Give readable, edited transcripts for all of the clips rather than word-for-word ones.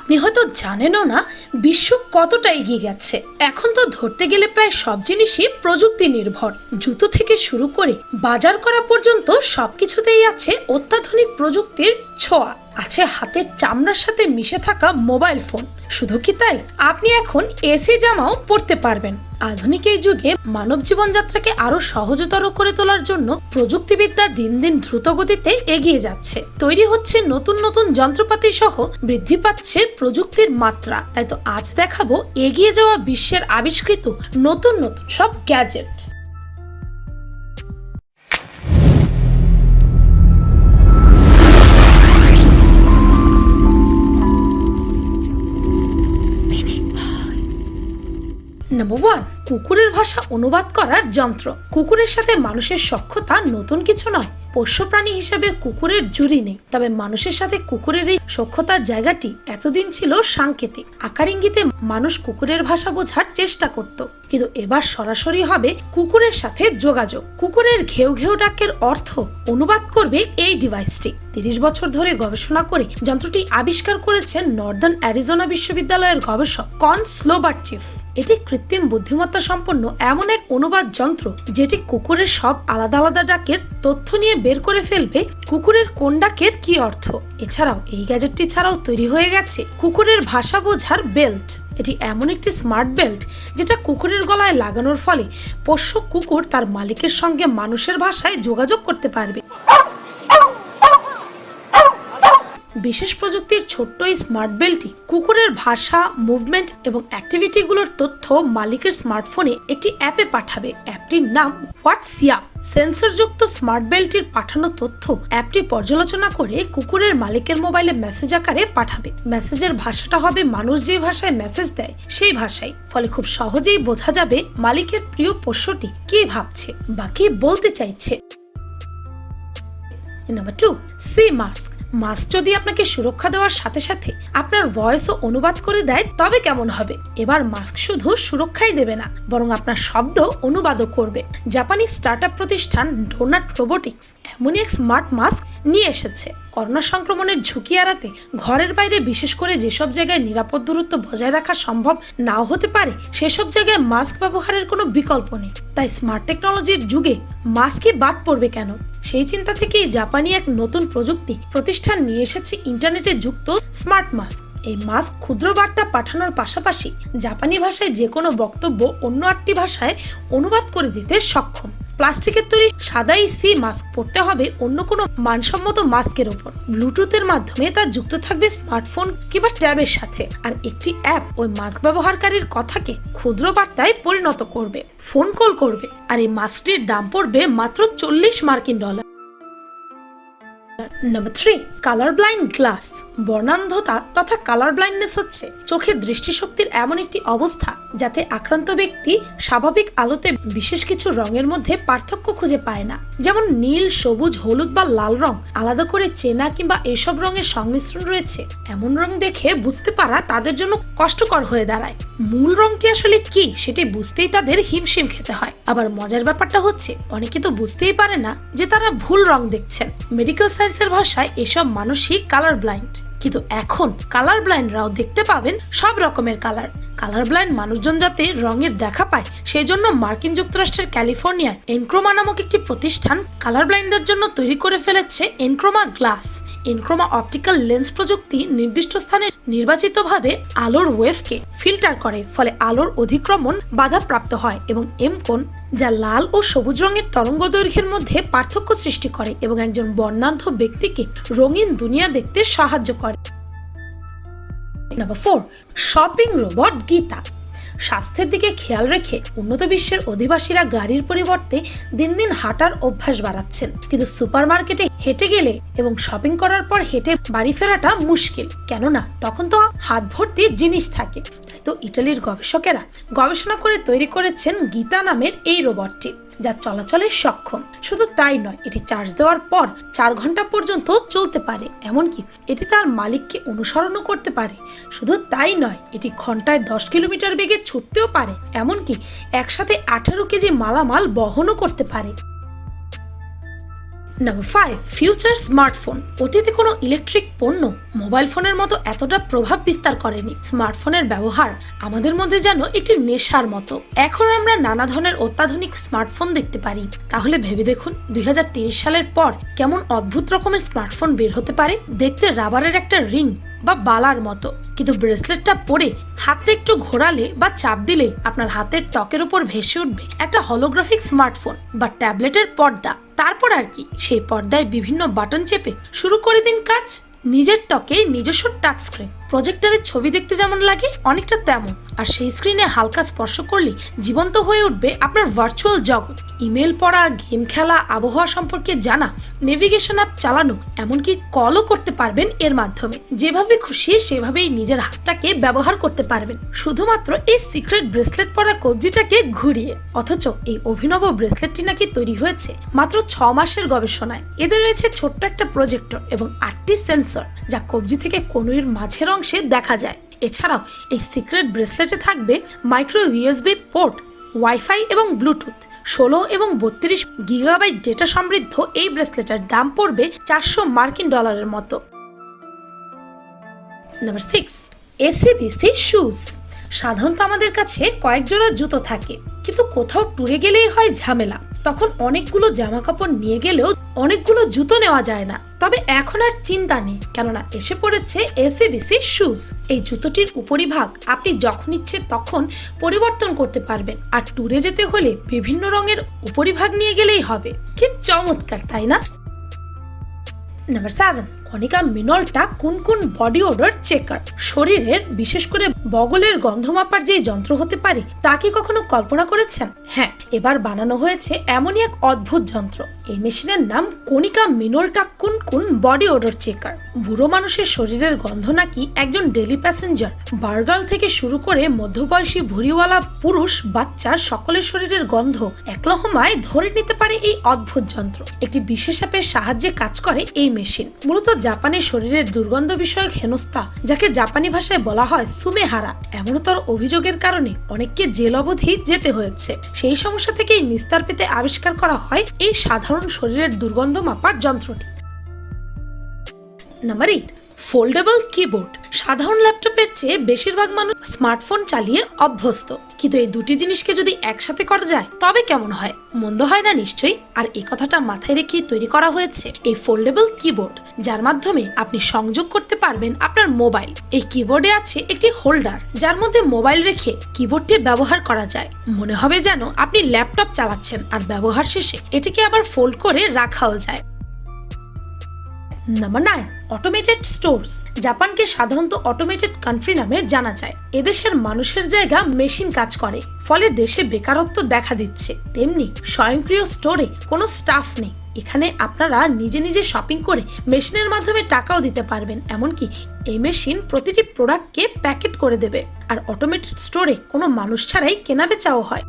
আপনি হয়তো জানেনও না বিশ্ব কতটা এগিয়ে গেছে। এখন তো ধরতে গেলে প্রায় সব জিনিসই প্রযুক্তি নির্ভর। জুতো থেকে শুরু করে বাজার করা পর্যন্ত সবকিছুতেই আছে অত্যাধুনিক প্রযুক্তির ছোঁয়া। আছে হাতের চামড়ার সাথে মিশে থাকা মোবাইল ফোন। শুধু কি তাই, আপনি এখন এসি জামাও পরতে পারবেন। আধুনিক এই যুগে মানব জীবনযাত্রাকে আরো সহজতর করে তোলার জন্য প্রযুক্তিবিদ্যা দিন দিন দ্রুত গতিতে এগিয়ে যাচ্ছে। তৈরি হচ্ছে নতুন নতুন যন্ত্রপাতি সহ বৃদ্ধি পাচ্ছে প্রযুক্তির মাত্রা। তাই তো আজ দেখাবো এগিয়ে যাওয়া বিশ্বের আবিষ্কৃত নতুন নতুন সব গ্যাজেট। নাম্বার 1, কুকুরের ভাষা অনুবাদ করার যন্ত্র। কুকুরের সাথে মানুষের সখ্যতা নতুন কিছু নয়। পোষ্য প্রাণী হিসেবে কুকুরের জুড়ি নেই, তবে মানুষের সাথে কুকুরের এই সখ্যতার জায়গাটি এতদিন ছিল সাংকেতিক। আকার ইঙ্গিতে মানুষ কুকুরের ভাষা বোঝার চেষ্টা করত, কিন্তু এবার সরাসরি হবে কুকুরের সাথে যোগাযোগ। কুকুরের ঘেউ ঘেউ ডাকের অর্থ অনুবাদ করবে এই ডিভাইসটি। 30 বছর ধরে গবেষণা করে যন্ত্রটি আবিষ্কার করেছেন নর্দার্ন অ্যারিজোনা বিশ্ববিদ্যালয়ের গবেষক কন স্লোবারচিফ। এটি কৃত্রিম বুদ্ধিমত্তা সম্পন্ন এমন এক অনুবাদ যন্ত্র যেটি কুকুরের সব আলাদা আলাদা ডাকের তথ্য নিয়ে বের করে ফেলবে কুকুরের কোন ডাকের কি অর্থ। এছাড়াও এই গ্যাজেটটি ছাড়াও তৈরি হয়ে গেছে কুকুরের ভাষা বোঝার বেল্ট। এটি এমন একটি স্মার্ট বেল্ট যেটা কুকুরের গলায় লাগানোর ফলে পোষ্য কুকুর তার মালিকের সঙ্গে মানুষের ভাষায় যোগাযোগ করতে পারবে। বিশেষ প্রযুক্তির ছোট্ট এই স্মার্ট বেল্টটি কুকুরের ভাষা, মুভমেন্ট এবং অ্যাক্টিভিটিগুলোর তথ্য মালিকের স্মার্টফোনে একটি অ্যাপে পাঠাবে। অ্যাপটির নাম হোয়াটসঅ্যাপ। সেন্সরযুক্ত স্মার্ট বেল্টটির পাঠানো তথ্য অ্যাপটি পর্যালোচনা করে কুকুরের মালিকের মোবাইলে মেসেজ আকারে পাঠাবে। মেসেজের ভাষাটা হবে মানুষ যে ভাষায় মেসেজ দেয় সেই ভাষায়। ফলে খুব সহজেই বোঝা যাবে মালিকের প্রিয় পোষ্যটি কি ভাবছে বা কি বলতে চাইছে। Number 2, C mask. মাস্ক যদি আপনাকে সুরক্ষা দেওয়ার সাথে সাথে আপনার ভয়েসও অনুবাদ করে দেয় তবে কেমন হবে? এবার মাস্ক শুধু সুরক্ষাই দেবে না, বরং আপনার শব্দ অনুবাদও করবে। জাপানি স্টার্টআপ প্রতিষ্ঠান ডোনাট রোবোটিক্স এমনই এক স্মার্ট মাস্ক নিয়ে এসেছে। করোনা সংক্রমণের ঝুঁকি এড়াতে ঘরের বাইরে বিশেষ করে যেসব জায়গায় নিরাপদ দূরত্ব বজায় রাখা সম্ভব নাও হতে পারে সেসব জায়গায় মাস্ক ব্যবহারের কোনো বিকল্প নেই। তাই স্মার্ট টেকনোলজির যুগে মাস্কই বাদ পড়বে কেন, সেই চিন্তা থেকেই জাপানি এক নতুন প্রযুক্তি প্রতিষ্ঠান নিয়ে এসেছে ইন্টারনেটে যুক্ত স্মার্ট মাস্ক। এই মাস্ক ক্ষুদ্র বার্তা পাঠানোর পাশাপাশি জাপানি ভাষায় যে কোনো বক্তব্য অন্য 8টি ভাষায় অনুবাদ করে দিতে সক্ষম। প্লাস্টিকের তৈরি সাদা এই সি মাস্ক পরতে হবে অন্য কোনো মানসম্মত মাস্কের ওপর। ব্লুটুথের মাধ্যমে তা যুক্ত থাকবে স্মার্টফোন কিংবা ট্যাবের সাথে, আর একটি অ্যাপ ওই মাস্ক ব্যবহারকারীর কথাকে ক্ষুদ্র বার্তায় পরিণত করবে, ফোন কল করবে। আর এই মাস্কটির দাম পড়বে মাত্র $40। Number 3, colour blind glass. বর্ণান্ধতা তথা কালার ব্লাইন্ডনেস হচ্ছে চোখের দৃষ্টিশক্তির এমন একটি অবস্থা যাতে আক্রান্ত ব্যক্তি স্বাভাবিক আলোতে বিশেষ কিছু রঙের মধ্যে পার্থক্য খুঁজে পায় না। যেমন নীল, সবুজ, হলুদ বা লাল রং আলাদা করে চেনা কিংবা এসব রঙের সংমিশ্রণ রয়েছে এমন রং দেখে বুঝতে পারা তাদের জন্য কষ্টকর হয়ে দাঁড়ায়। মূল রংটি আসলে কি সেটি বুঝতেই তাদের হিমশিম খেতে হয়। আবার মজার ব্যাপারটা হচ্ছে অনেকে তো বুঝতেই পারে না যে তারা ভুল রং দেখছেন। মেডিকেল সায়েন্সের ভাষায় এসব মানুষই কালার ব্লাইন্ড। কিন্তু এখন কালার ব্লাইন্ডরাও দেখতে পাবেন সব রকমের কালার। কালার ব্লাইন্ড মানুষজন যাতে রঙের দেখা পায় সেই জন্য মার্কিন যুক্তরাষ্ট্রের ক্যালিফোর্নিয়ায় এনক্রোমা নামক একটি প্রতিষ্ঠান কালার ব্লাইন্ডদের জন্য তৈরি করে ফেলেছে এনক্রোমা গ্লাস। এনক্রোমা অপটিক্যাল লেন্স প্রযুক্তি নির্দিষ্ট স্থানে নির্বাচিতভাবে আলোর ওয়েভকে ফিল্টার করে, ফলে আলোর অধিক্রমণ বাধাপ্রাপ্ত হয় এবং এমকোণ যা লাল ও সবুজ রঙের তরঙ্গ দৈর্ঘ্যের মধ্যে পার্থক্য সৃষ্টি করে এবং একজন বর্ণান্ধ ব্যক্তিকে রঙিন দুনিয়া দেখতে সাহায্য করে। Number 4, shopping robot Gita. স্বাস্থ্যের দিকে খেয়াল রেখে উন্নত বিশ্বের অধিবাসীরা গাড়ির পরিবর্তে দিন দিন হাঁটার অভ্যাস বাড়াচ্ছেন। কিন্তু সুপারমার্কেটে হেঁটে গেলে এবং শপিং করার পর হেঁটে বাড়ি ফেরাটা মুশকিল, কেননা তখন তো হাত ভর্তি জিনিস থাকে। তাই তো ইটালির গবেষকেরা গবেষণা করে তৈরি করেছেন গীতা নামের এই রোবটটি, যা চলাচলে সক্ষম। শুধু তাই নয়, এটি চার্জ দেওয়ার পর 4 ঘন্টা পর্যন্ত চলতে পারে। এমনকি এটি তার মালিককে অনুসরণও করতে পারে। শুধু তাই নয়, এটি ঘন্টায় 10 কিলোমিটার বেগে ছুটতেও পারে। এমনকি একসাথে 18 কেজি মালামাল বহনও করতে পারে। Number 5, future smartphone. অতীতে কোনো ইলেকট্রিক পণ্য মোবাইল ফোনের মতো এতটা প্রভাব বিস্তার করেনি। স্মার্টফোনের ব্যবহার আমাদের মধ্যে যেন একটি নেশার মতো। এখন আমরা নানা ধরনের অত্যাধুনিক স্মার্টফোন দেখতে পারি। তাহলে ভেবে দেখুন 2030 সালের পর কেমন অদ্ভুত রকমের স্মার্টফোন বের হতে পারে। দেখতে রাবারের একটা রিং বা বালার মতো, কিন্তু ব্রেসলেটটা পরে হাতটা একটু ঘোরালে বা চাপ দিলে আপনার হাতের ত্বকের উপর ভেসে উঠবে একটা হলোগ্রাফিক স্মার্টফোন বা ট্যাবলেটের পর্দা। তারপর আর কি, সেই পর্দায় বিভিন্ন বাটন চেপে শুরু করে দিন কাজ। নিজের ত্বকে নিজস্ব টাচ স্ক্রিন। প্রজেক্টরের ছবি দেখতে যেমন লাগে অনেকটা তেমন, আর সেই স্ক্রিনে হালকা স্পর্শ করলে জীবন্ত হয়ে উঠবে আপনার ভার্চুয়াল জগৎ। ইমেল পড়া, গেম খেলা, আবহাওয়া সম্পর্কে জানা, নেভিগেশন অ্যাপ চালানো, এমনকি কলও করতে পারবেন এর মাধ্যমে। যেভাবে খুশি সেভাবেই নিজের হাতটাকে ব্যবহার করতে পারবেন, শুধুমাত্র এই সিক্রেট ব্রেসলেট পরা কবজিটাকে ঘুরিয়ে। অথচ এই অভিনব ব্রেসলেটটি নাকি তৈরি হয়েছে মাত্র 6 মাসের গবেষণায়। এদের রয়েছে ছোট্ট একটা প্রজেক্টর এবং 8টি সেন্সর, যা কবজি থেকে কনুইয়ের মাঝের অংশে দেখা যায়। এছাড়াও এই সিক্রেট ব্রেসলেটে থাকবে মাইক্রো ইউএসবি পোর্ট, ওয়াইফাই এবং ব্লুটুথ। 16 এবং 32 গিগাবাইট ডেটা সমৃদ্ধ এই ব্রেসলেটের দাম পড়বে $400 মতো। Number 6, SEBC shoes. সাধারণত আমাদের কাছে কয়েক জোড়া জুতো থাকে, কিন্তু কোথাও ট্যুরে গেলেই হয় ঝামেলা। তখন অনেকগুলো জামা কাপড় নিয়ে গেলেও অনেকগুলো জুতো নেওয়া যায় না। তবে এখন আর চিন্তা নেই, কেননা এসে পড়েছে এসিবিসি শুজ। এই জুতোটির উপরিভাগ আপনি যখন ইচ্ছে তখন পরিবর্তন করতে পারবেন, আর ট্যুরে যেতে হলে বিভিন্ন রঙের উপরিভাগ নিয়ে গেলেই হবে। কি চমৎকার, তাই না? Number 7, Konica Minolta Kunkun body odour checker. শরীরের বিশেষ করে বগলের গন্ধ মাপার যে যন্ত্র হতে পারে তা কি কখনো কল্পনা করেছেন? হ্যাঁ, এবার বানানো হয়েছে এমনই এক অদ্ভুত যন্ত্র। এই মেশিনের নাম Konika Minolta Kunkun body odour checker. বুড়ো মানুষের শরীরের গন্ধ নাকি একজন ডেলি প্যাসেঞ্জার, বার্গাল থেকে শুরু করে মধ্যবয়সী ভুঁড়িওয়ালা পুরুষ, বাচ্চা, সকলের শরীরের গন্ধ একলহমায় ধরে নিতে পারে এই অদ্ভুত যন্ত্র। একটি বিশেষ অ্যাপের সাহায্যে কাজ করে এই মেশিন। মূলত জাপানের শরীরের দুর্গন্ধ বিষয়ক হেনস্থা, যাকে জাপানি ভাষায় বলা হয় সুমেহারা, এমনতর অভিযোগের কারণে অনেককে জেল অবধি যেতে হয়েছে। সেই সমস্যা থেকেই নিস্তার পেতে আবিষ্কার করা হয় এই সাধারণ শরীরের দুর্গন্ধ মাপার যন্ত্রটি। Number 8, foldable keyboard. সাধারণ ল্যাপটপের চেয়ে বেশিরভাগ মানুষ স্মার্টফোন চালিয়ে অভ্যস্ত, কিন্তু এই দুটি জিনিসকে যদি একসাথে করা যায় তবে কেমন হয়? মন্দ হয় না নিশ্চয়ই। আর এই কথাটা মাথায় রেখেই তৈরি করা হয়েছে এই ফোল্ডেবল কিবোর্ড, যার মাধ্যমে আপনি সংযোগ করতে পারবেন আপনার মোবাইল। এই কিবোর্ডে আছে একটি হোল্ডার, যার মধ্যে মোবাইল রেখে কিবোর্ডটি ব্যবহার করা যায়। মনে হবে যেন আপনি ল্যাপটপ চালাচ্ছেন, আর ব্যবহার শেষে এটিকে আবার ফোল্ড করে রাখাও যায়। Number 9, automated stores. জাপানকে সাধারণত অটোমেটেড কান্ট্রি নামে জানা যায়। এদেশের মানুষের জায়গা মেশিন কাজ করে, ফলে দেশে বেকারত্ব দেখা দিচ্ছে। তেমনি স্বয়ংক্রিয় স্টোরে কোনো স্টাফ নেই। এখানে আপনারা নিজে নিজে শপিং করে মেশিনের মাধ্যমে টাকাও দিতে পারবেন। এমনকি এই মেশিন প্রতিটি প্রোডাক্টকে প্যাকেট করে দেবে। আর অটোমেটেড স্টোরে কোনো মানুষ ছাড়াই কেনাবেচাও হয়।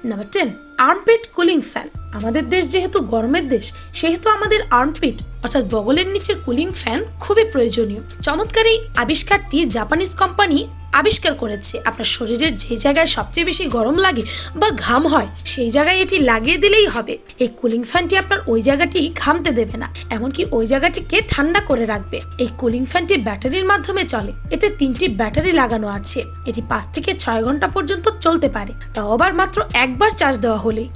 Number 10, armpit cooling fan. আমাদের দেশ যেহেতু গরমের দেশ, সেহেতু আমাদের আর্মপিট অর্থাৎ বগলের নিচের কুলিং ফ্যান খুবই প্রয়োজনীয়। চমৎকার এই আবিষ্কারটি জাপানিজ কোম্পানি আবিষ্কার করেছে। আপনার শরীরের যে জায়গায় সবচেয়ে বেশি গরম লাগে বা ঘাম হয়, সেই জায়গায় এটি লাগিয়ে দিলেই হবে। এই কুলিং ফ্যানটি আপনার ওই জায়গাটি ঘামতে দেবে না, এমনকি ওই জায়গাটিকে ঠান্ডা করে রাখবে। এই কুলিং ফ্যানটি ব্যাটারির মাধ্যমে চলে। এতে 3টি ব্যাটারি লাগানো আছে। এটি 5 থেকে 6 ঘন্টা পর্যন্ত চলতে পারে, তাও আবার মাত্র একবার চার্জ দেওয়া হলেই।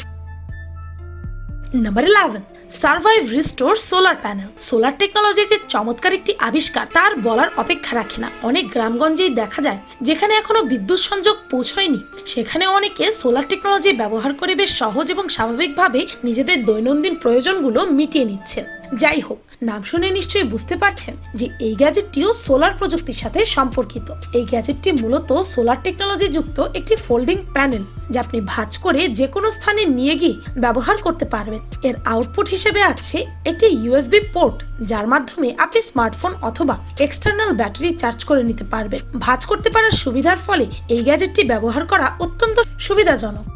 Number 11, survive restore solar panel. Solar technology যে চমৎকার একটি আবিষ্কার তার বলার অপেক্ষা রাখে না। অনেক গ্রামগঞ্জেই দেখা যায় যেখানে এখনো বিদ্যুৎ সংযোগ পৌঁছয়নি, সেখানে অনেকে সোলার টেকনোলজি ব্যবহার করে বেশ সহজ এবং স্বাভাবিকভাবে নিজেদের দৈনন্দিন প্রয়োজনগুলো মিটিয়ে নিচ্ছেন। যাই হোক, নাম শুনে নিশ্চয়ই বুঝতে পারছেন যে এই গ্যাজেটটিও সোলার প্রযুক্তির সাথে সম্পর্কিত। এই গ্যাজেটটি মূলত সোলার টেকনোলজি যুক্ত একটি ফোল্ডিং প্যানেল, যা আপনি ভাঁজ করে যে কোনো স্থানে নিয়ে গিয়ে ব্যবহার করতে পারবেন। এর আউটপুট হিসেবে আছে একটি ইউএসবি পোর্ট, যার মাধ্যমে আপনি স্মার্টফোন অথবা এক্সটার্নাল ব্যাটারি চার্জ করে নিতে পারবেন। ভাঁজ করতে পারার সুবিধার ফলে এই গ্যাজেটটি ব্যবহার করা অত্যন্ত সুবিধাজনক।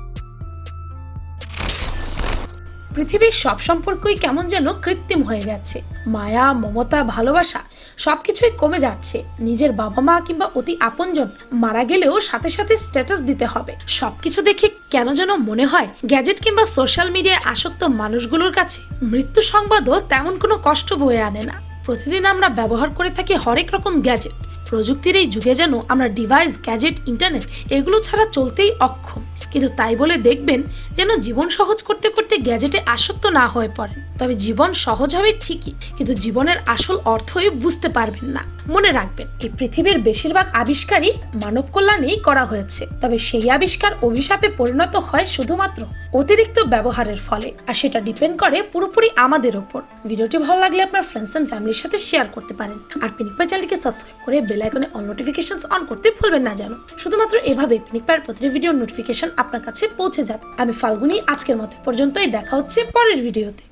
পৃথিবীর সব সম্পর্কই কেমন যেন কৃত্রিম হয়ে গেছে। মায়া, মমতা, ভালোবাসা সবকিছুই কমে যাচ্ছে। নিজের বাবা মা কিংবা অতি আপনজন মারা গেলেও সাথে সাথে স্ট্যাটাস দিতে হবে। সবকিছু দেখে কেন যেন মনে হয় গ্যাজেট কিংবা সোশ্যাল মিডিয়ায় আসক্ত মানুষগুলোর কাছে মৃত্যু সংবাদও তেমন কোনো কষ্ট বয়ে আনে না। প্রতিদিন আমরা ব্যবহার করে থাকি হরেক রকম গ্যাজেট। প্রযুক্তির এই যুগে যেন আমরা ডিভাইস, গ্যাজেট, ইন্টারনেট এগুলো ছাড়া চলতেই অক্ষম। কিন্তু তাই বলে দেখবেন যেন জীবন সহজ করতে করতে গ্যাজেটে আসক্ত না হয়ে পড়েন। তবে জীবন সহজ হবে ঠিকই, কিন্তু জীবনের আসল অর্থই বুঝতে পারবেন না। মনে রাখবেন, এই পৃথিবীর বেশিরভাগ আবিষ্কারই মানব কল্যাণেই করা হয়েছে। তবে সেই আবিষ্কার অভিশাপে পরিণত হয় শুধুমাত্র অতিরিক্ত ব্যবহারের ফলে, আর সেটা ডিপেন্ড করে পুরোপুরি আমাদের ওপর। ভিডিওটি ভালো লাগলে আপনার ফ্রেন্ডস এন্ড ফ্যামিলির সাথে শেয়ার করতে পারেন। আর পিনিক পাই চ্যানেলকে সাবস্ক্রাইব করে বেল আইকনে অল নোটিফিকেশনস অন করতে ভুলবেন না যেন। শুধুমাত্র এভাবে পিনিক পাইয়ের প্রতিটি ভিডিওর নোটিফিকেশন আপনার কাছে পৌঁছে যাবে। আমি ফাল্গুনি, আজকের মতো পর্যন্তই। দেখা হচ্ছে পরের ভিডিওতে।